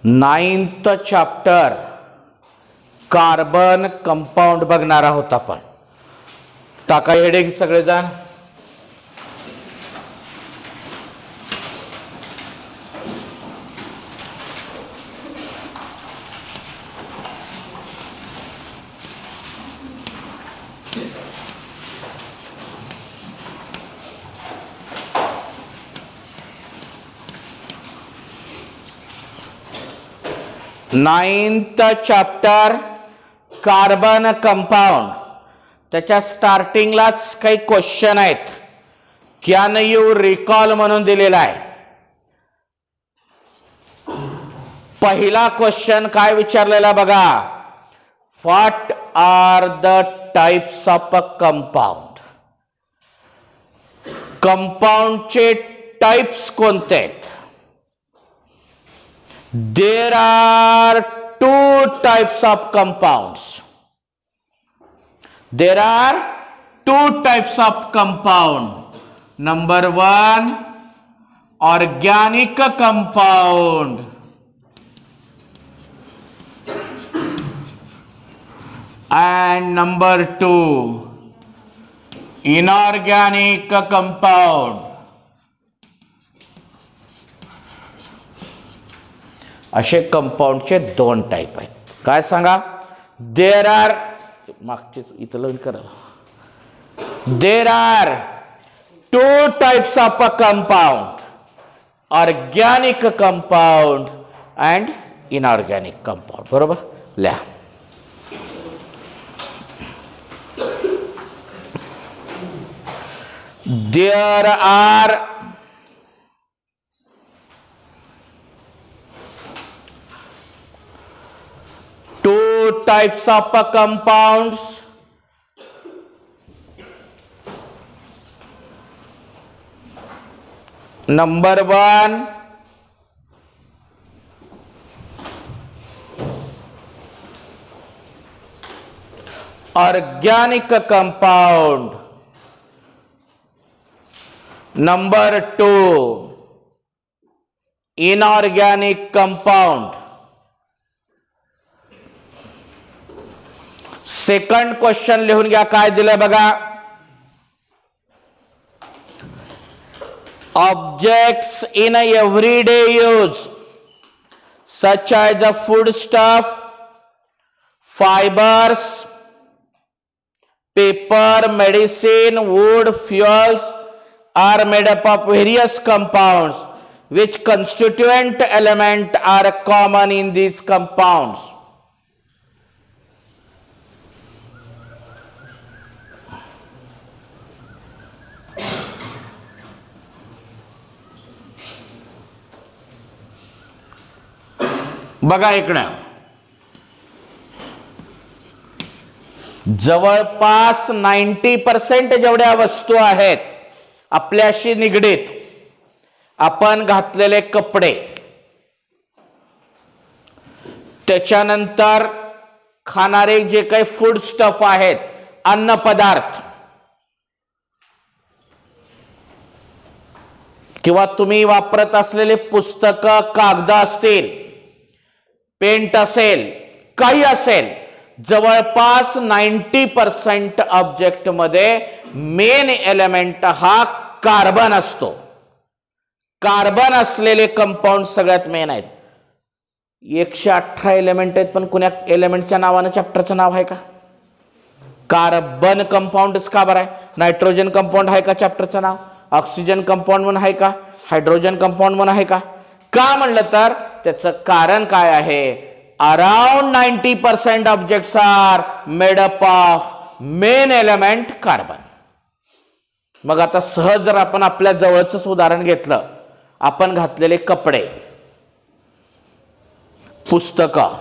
9th chapter carbon compound बघणार आहोत आपण. टाका हेडिंग सगळेजण. Ninth chapter carbon compound. त्याच्या स्टार्टिंगलाच काही क्वेश्चन आहेत. कॅन यू रिकॉल म्हणून दिलेला आहे. पहिला क्वेश्चन काय विचारलेला बघा. What are the types of compound. कंपाऊंडचे टाइप्स कोणते आहेत. There are two types of compounds. There are two types of compound. Number one, organic compound. And number two, inorganic compound. असे कंपाऊंडचे दोन टाइप आहेत. काय सांगा. देर आर मागचे इथलं करा. There are two types of a compound. Organic compound and inorganic compound. बरोबर लिहा. There are two types of compounds. Number one, organic compound. Number two, inorganic compound. Second question लिहून घ्या. काय दिलंय बघा. Objects in everyday use such as the food stuff, fibres, paper, medicine, wood, fuels are made up of various compounds which constituent element are common in these compounds. बघा इकडं जवळपास 90% जेवढ्या वस्तू आहेत आपल्याशी निगडीत, आपण घातलेले कपडे, त्याच्यानंतर खाणारे जे काही फूड स्टफ आहेत, अन्न पदार्थ, किंवा तुम्ही वापरत असलेले पुस्तकं, कागद असतील, पेंट असेल, काही असेल, जवळपास 90% ऑब्जेक्ट मध्ये मेन एलिमेंट हा कार्बन असतो. कार्बन असलेले कंपाऊंड सगळ्यात मेन आहेत. 118 एलिमेंट आहेत, पण कोण्या एलिमेंटच्या नावानं चॅप्टरचं नाव आहे का. कार्बन कंपाऊंडच का बरं आहे. नायट्रोजन कंपाऊंड आहे का चॅप्टरचं नाव. ऑक्सिजन कंपाऊंड म्हणून आहे का. हायड्रोजन कंपाऊंड म्हणून आहे का. का म्हणलं तर त्याचं कारण काय आहे. Around 90% objects are made up of main element carbon. मग आता सहज जर आपण आपल्या जवळच उदाहरण घेतलं, आपण घातलेले कपडे, पुस्तकं,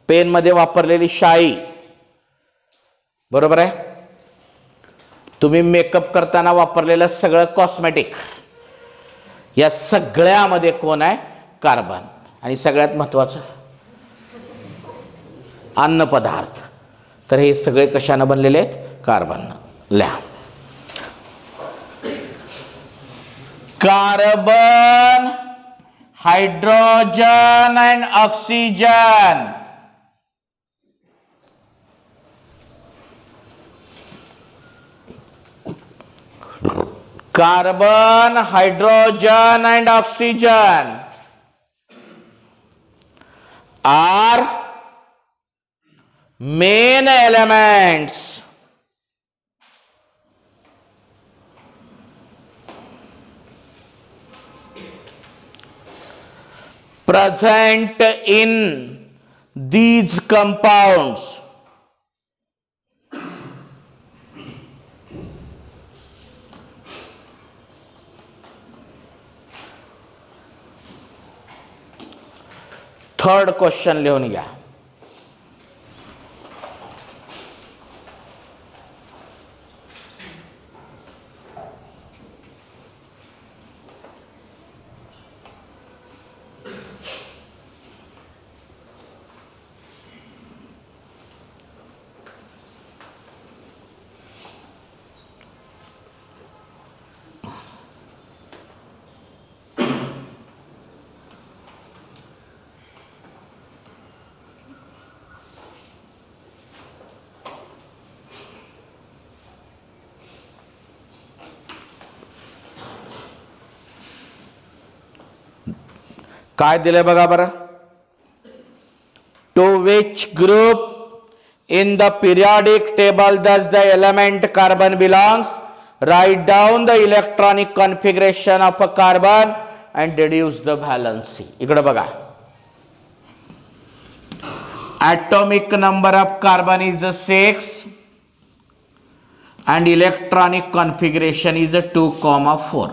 पेन मध्ये वापरलेली शाई, बरोबर आहे. तुम्ही मेकअप करताना वापरलेलं सगळं कॉस्मेटिक, या सगळ्यामध्ये कोण आहे. कार्बन. आणि सगळ्यात महत्वाचं अन्न पदार्थ. तर हे सगळे कशानं बनलेले आहेत. कार्बन. लिहा. Carbon hydrogen and oxygen. Carbon, hydrogen and oxygen are main elements present in these compounds. Third question लिहून घ्या. काय दिले बघा बरं. To which group in the periodic table does the element carbon belongs? Write down the electronic configuration of a carbon and deduce the valency. इकडे बघा. Atomic number of carbon is 6 and electronic configuration is 2,4.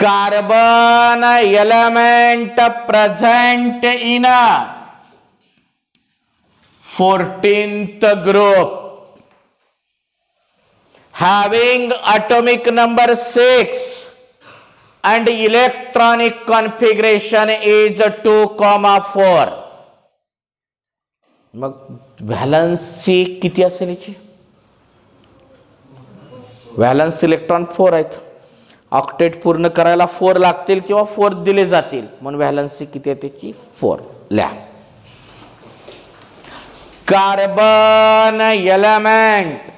Carbon element present in a 14th group having atomic number 6 and electronic configuration is 2,4. मग valency किती असेल याची? Valence electron 4 आहेत. Octet पूर्ण करायला 4 लागतील किंवा 4 दिले जातील, म्हणून व्हॅलन्सी किती आहे त्याची? 4. लिहा. Carbon element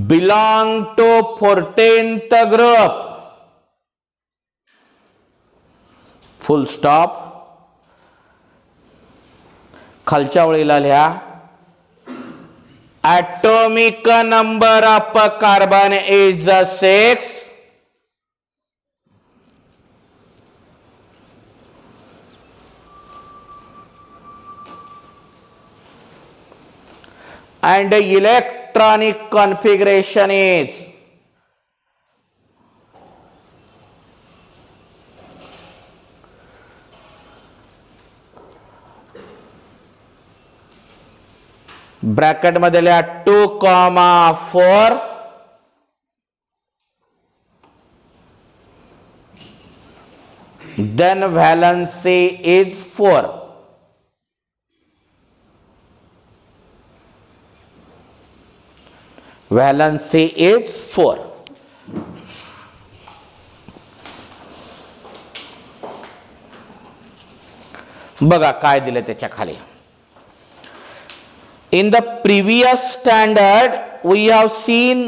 belong to 14th ग्रुप. Full stop. खालच्या ओळीला लिहा. Atomic number of carbon is 6 and electronic configuration is bracket मध्ये लिहा 2,4 then valency is 4. Valency is 4. बघा काय दिले त्याच्या खाली. In the previous standard, we have seen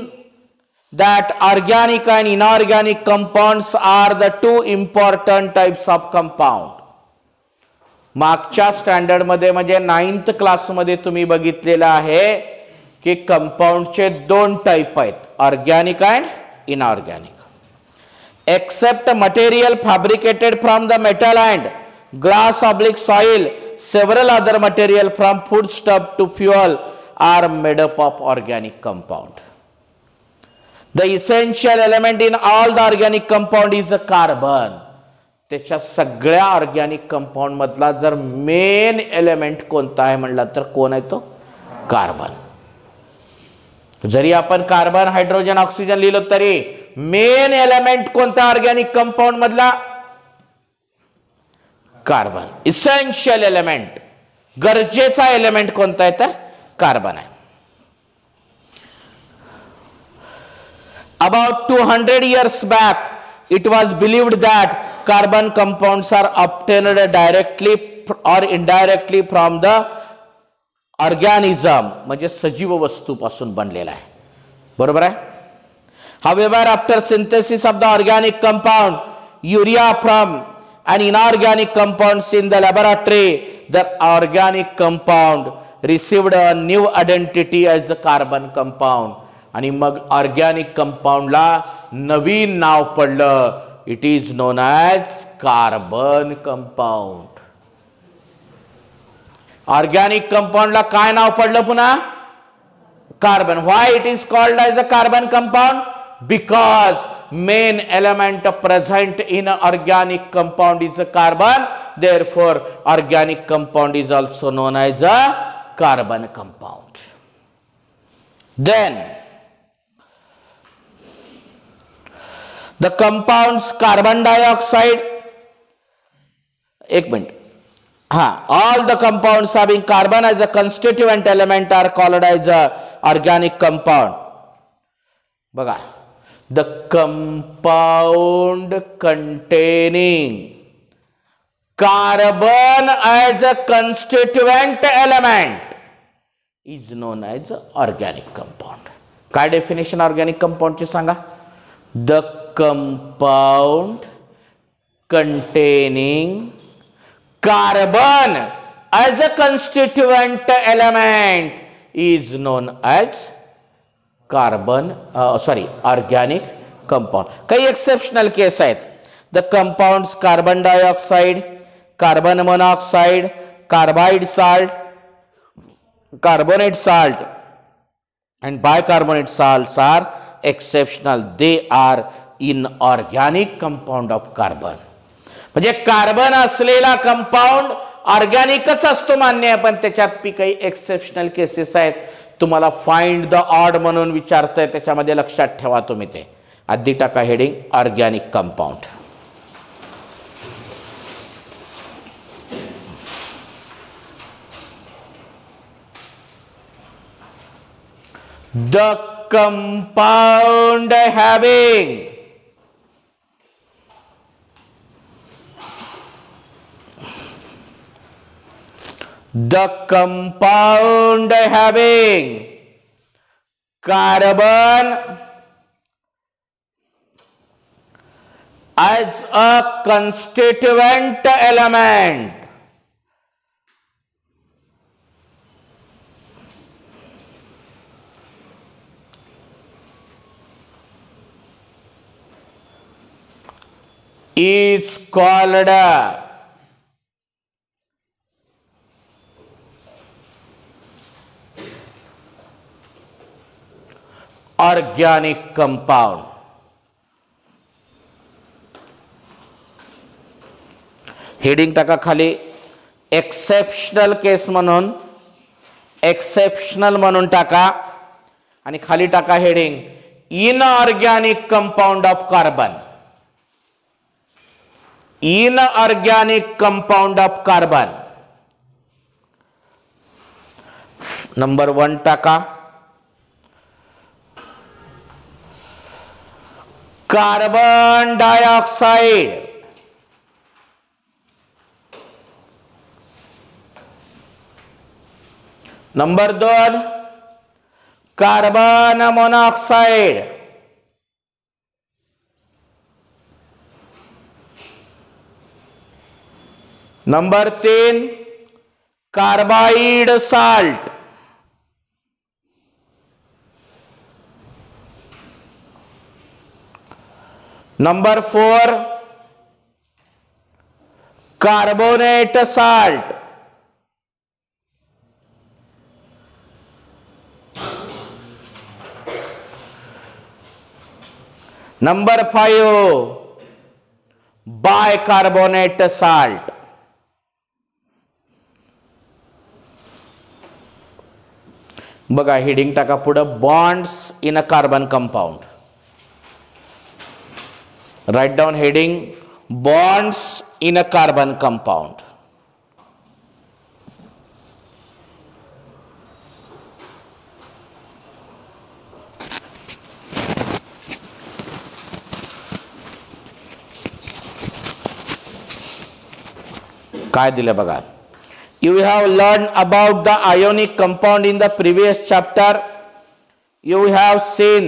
that organic and inorganic compounds are the two important types of compound. मागच्या standard मध्ये म्हणजे 9th क्लास मध्ये तुम्ही बघितलेलं आहे की कंपाऊंडचे 2 टाइप आहेत, organic and inorganic. Except material fabricated from the metal and glass oblique soil, several other material from foodstuff to fuel are made up of organic compound. The essential element in all the organic compound is a carbon. त्याच्या सगळ्या organic compound मधला जर main element कोणता आहे म्हणला तर कोण आहे तो? कार्बन. जरी आपण कार्बन, हायड्रोजन, ऑक्सिजन लिहिलं तरी मेन एलिमेंट कोणता ऑर्गॅनिक कंपाऊंड मधला? कार्बन. इसेन्शियल एलिमेंट, गरजेचा एलिमेंट कोणता आहे तर कार्बन आहे. about 200 years back it was believed that carbon compounds are obtained directly or indirectly from the organism, म्हणजे सजीव वस्तूपासून बनलेला आहे, बरोबर आहे. However, after synthesis of the organic compound urea from an inorganic compounds in the laboratory, the organic compound received a new identity as a carbon compound. आणि मग organic कंपाऊंडला नवीन नाव पडलं. It is known as carbon compound. Organic कंपाऊंडला काय नाव पडलं पुन्हा? Carbon. Why it is called as a carbon compound? Because main element present in organic compound is a carbon. Therefore organic compound is also known as a carbon compound. Then the compounds carbon dioxide, एक minute, all the compounds having carbon as a constituent element are called as a organic compound. बघा, the compound containing carbon as a constituent element is known as organic compound. काय definition organic कंपाऊंडची सांगा? The compound containing carbon as a constituent element is known as organic compound. काही exceptional केस आहेत. The compounds carbon dioxide, carbon monoxide, carbide salt, carbonate salt and bicarbonate salts are exceptional. They are inorganic compound of carbon. म्हणजे carbon असलेला compound ऑर्गॅनिकच असतो मान्य आहे, पण त्याच्यात P काही एक्सेप्शनल केसेस आहेत. तुम्हाला फाइंड द ऑड म्हणून विचारतंय, त्याच्यामध्ये लक्षात ठेवा तुम्ही ते. आधी टाका heading organic compound. The compound having carbon as a constituent element is called organic compound. Heading टाका खाली एक्सेप्शनल केस म्हणून, एक्सेप्शनल म्हणून टाका आणि खाली टाका heading inorganic compound of carbon. Inorganic compound of carbon. Number 1 टाका carbon dioxide. Number 2 carbon monoxide. Number 3 carbide salt. Number 4 carbonate salt. Number 5 bicarbonate salt. बघा हेडिंग टाका पुढं bonds in a carbon compound. Write down heading bonds in a carbon compound. काय दिलं बघा. You have learned about the ionic compound in the previous chapter. You have seen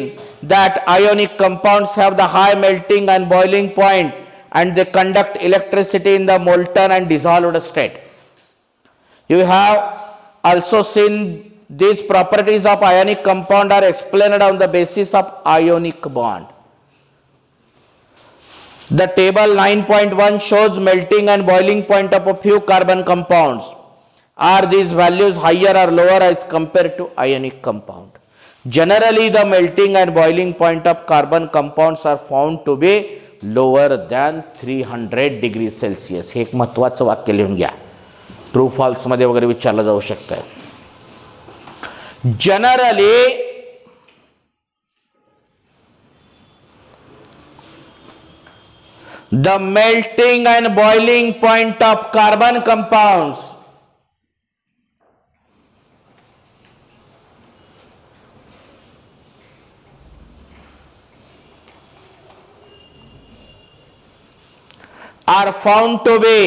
that ionic compounds have the high melting and boiling point and they conduct electricity in the molten and dissolved state. You have also seen these properties of ionic compound are explained on the basis of ionic bond. The table 9.1 shows melting and boiling point of a few carbon compounds. Are these values higher or lower as compared to ionic compound? Generally, the melting and boiling point of carbon compounds are found to be lower than 300 degrees Celsius. हे एक महत्त्वाचं वाक्य लिहून घ्या. True false मध्ये वगैरे विचारलं जाऊ शकतं. Generally, the melting and boiling point of carbon compounds are found to be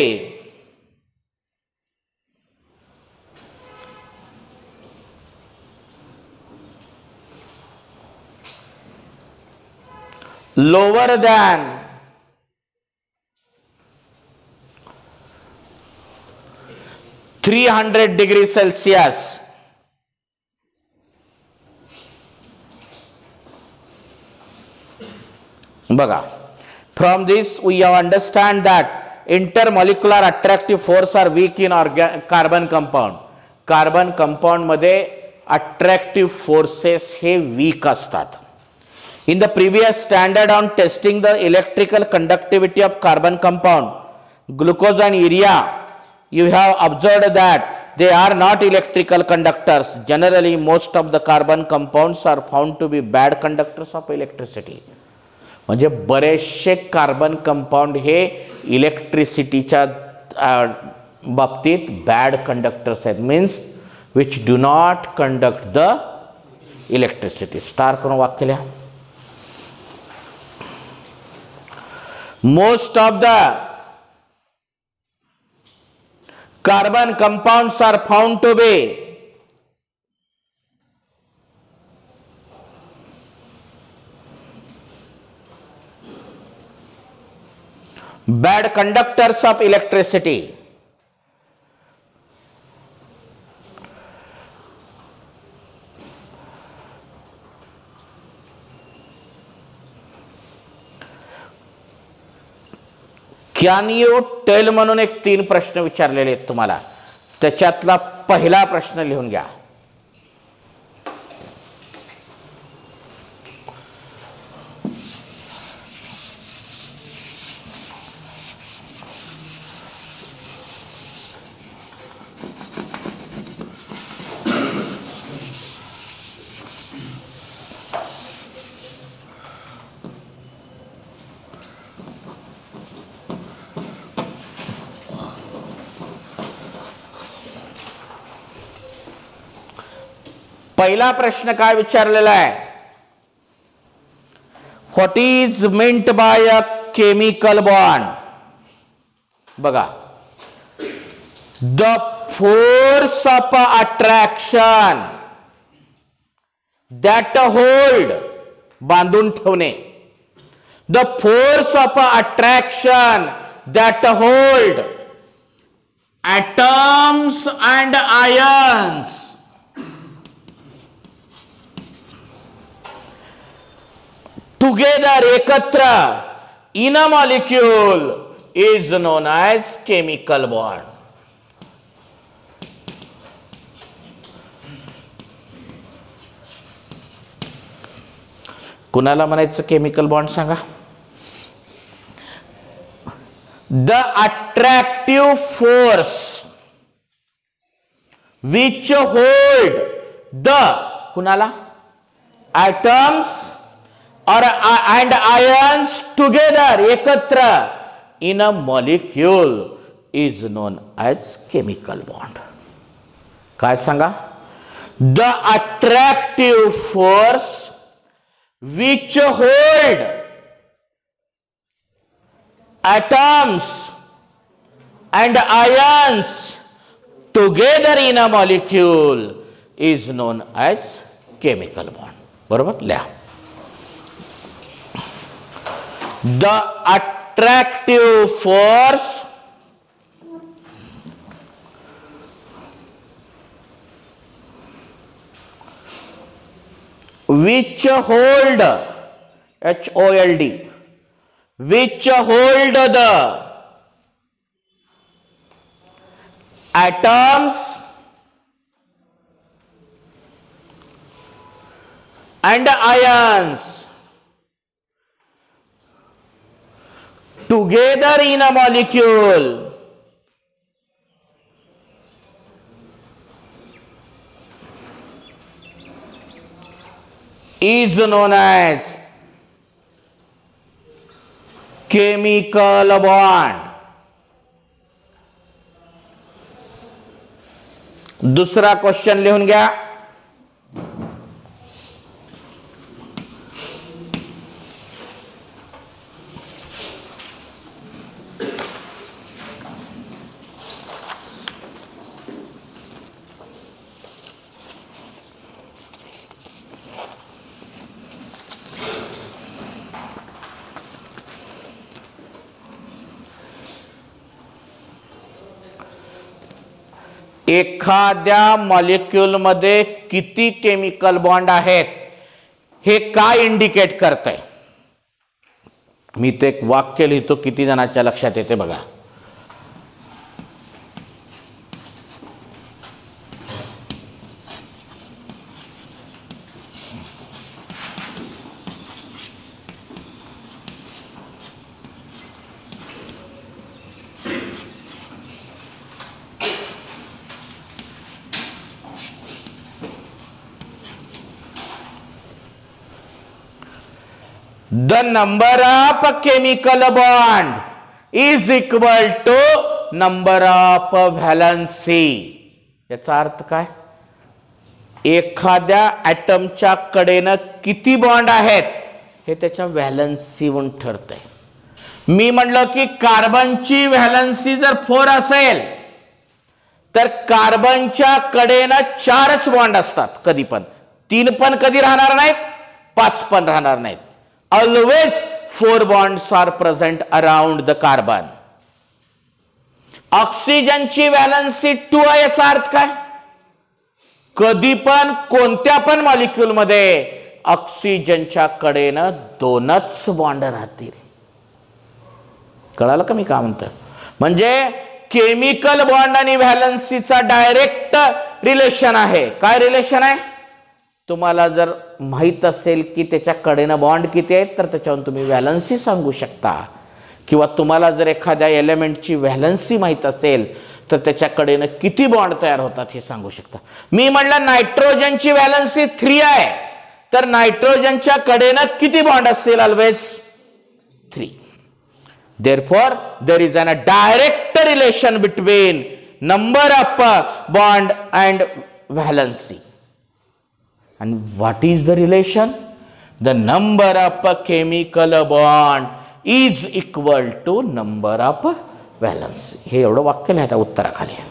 lower than 300 degrees Celsius. बघा. From this we have understand that intermolecular attractive force are weak in carbon compound. Carbon compound मध्ये attractive forces हे weak असतात. In the previous standard on testing the electrical conductivity of carbon compound, glucose and urea, you have observed that they are not electrical conductors. Generally, most of the carbon compounds are found to be bad conductors of electricity. म्हणजे बरेचसे carbon compound हे इलेक्ट्रिसिटीच्या बाबतीत bad conductors आहेत. Means which do not conduct the electricity. Star करून वाक्य लिहा. Most of the carbon compounds are found to be bad conductors of electricity. Can you tell म्हणून एक 3 प्रश्न विचारलेले आहेत तुम्हाला. त्याच्यातला पहिला प्रश्न लिहून घ्या. पहिला प्रश्न काय विचारलेला आहे. What is meant by a chemical bond. बघा. The force of attraction that hold, बांधून ठेवणे. The force of attraction that hold atoms and ions together, ekatra, in a molecule is known as chemical bond. कुणाला म्हणायचं chemical bond सांगा. The attractive force which hold the कुणाला atoms or and ions together, ekatra, in a molecule is known as chemical bond. काय सांगा. The attractive force which hold atoms and ions together in a molecule is known as chemical bond. बरोबर लिहा. The attractive force which hold HOLD, which hold the atoms and ions together in a molecule is known as chemical bond. दूसरा question लिहून घ्या. एखाद्या molecule मध्ये किती chemical bond आहेत हे काय इंडिकेट करतंय. मी ते एक वाक्य लिहितो, किती जणांच्या लक्षात येते बघा. The number of chemical bond is equal to number of valency. याचा अर्थ काय? एखाद्या ॲटमच्या कडेनं किती बॉन्ड आहेत हे त्याच्या व्हॅलन्सीवरून ठरतंय. मी म्हणलं की कार्बनची व्हॅलन्सी जर 4 असेल तर कार्बनच्या कडेनं 4च बॉन्ड असतात. कधी पण 3 पण कधी राहणार नाहीत, 5 पण राहणार नाहीत. Always 4 bonds are present around the carbon. ऑक्सिजनची व्हॅलन्सी 2 आहे. याचा अर्थ काय? कधी पण कोणत्या पण मॉलिक्यूल मध्ये ऑक्सिजनच्या कडेनं 2च बॉन्ड राहतील. कळालं का मी काय म्हणतोय? म्हणजे केमिकल बॉन्ड आणि व्हॅलन्सीचा डायरेक्ट रिलेशन आहे. काय रिलेशन आहे? तुम्हाला जर माहित असेल की त्याच्या कडेनं बॉन्ड किती आहेत तर त्याच्यावरून तुम्ही व्हॅलन्सी सांगू शकता. किंवा तुम्हाला जर एखाद्या एलिमेंटची व्हॅलन्सी माहित असेल तर त्याच्या कडेनं किती बॉन्ड तयार होतात हे सांगू शकता. मी म्हणलं नायट्रोजनची व्हॅलन्सी 3 आहे तर नायट्रोजनच्या कडेनं किती बॉन्ड असतील? Always 3. Therefore there is a direct relation between number of bond and valency. And what is the relation? The number of chemical bond is equal to number of valency. हे एवढं वाक्य लिहायचं उत्तराखाली.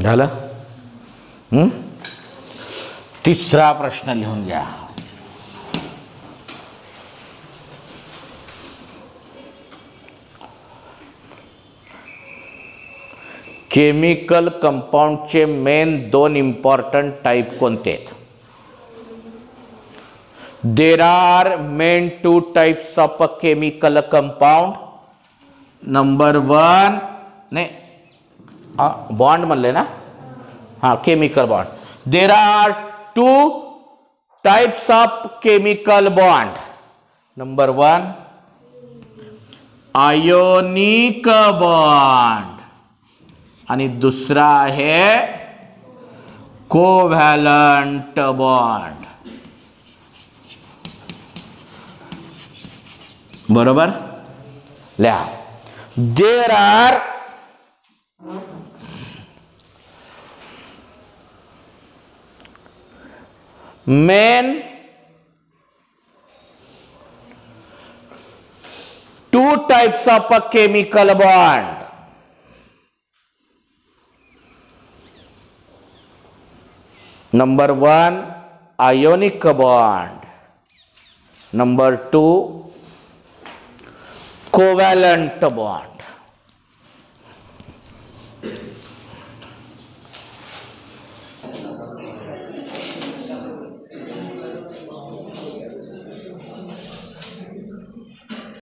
झालं? तिसरा प्रश्न लिहून घ्या. केमिकल कंपाऊंडचे मेन 2 इम्पॉर्टंट टाइप कोणते आहेत? There are main 2 types of chemical compound. Number 1 ने बॉन्ड म्हणले ना, हाँ chemical bond. There are 2 types of chemical bond. Number 1 ionic bond. आणि दुसरा आहे कोव्हॅलंट बॉन्ड. बरोबर लिहा. There are main two types of a chemical bond. Number one, ionic bond. Number two, covalent bond.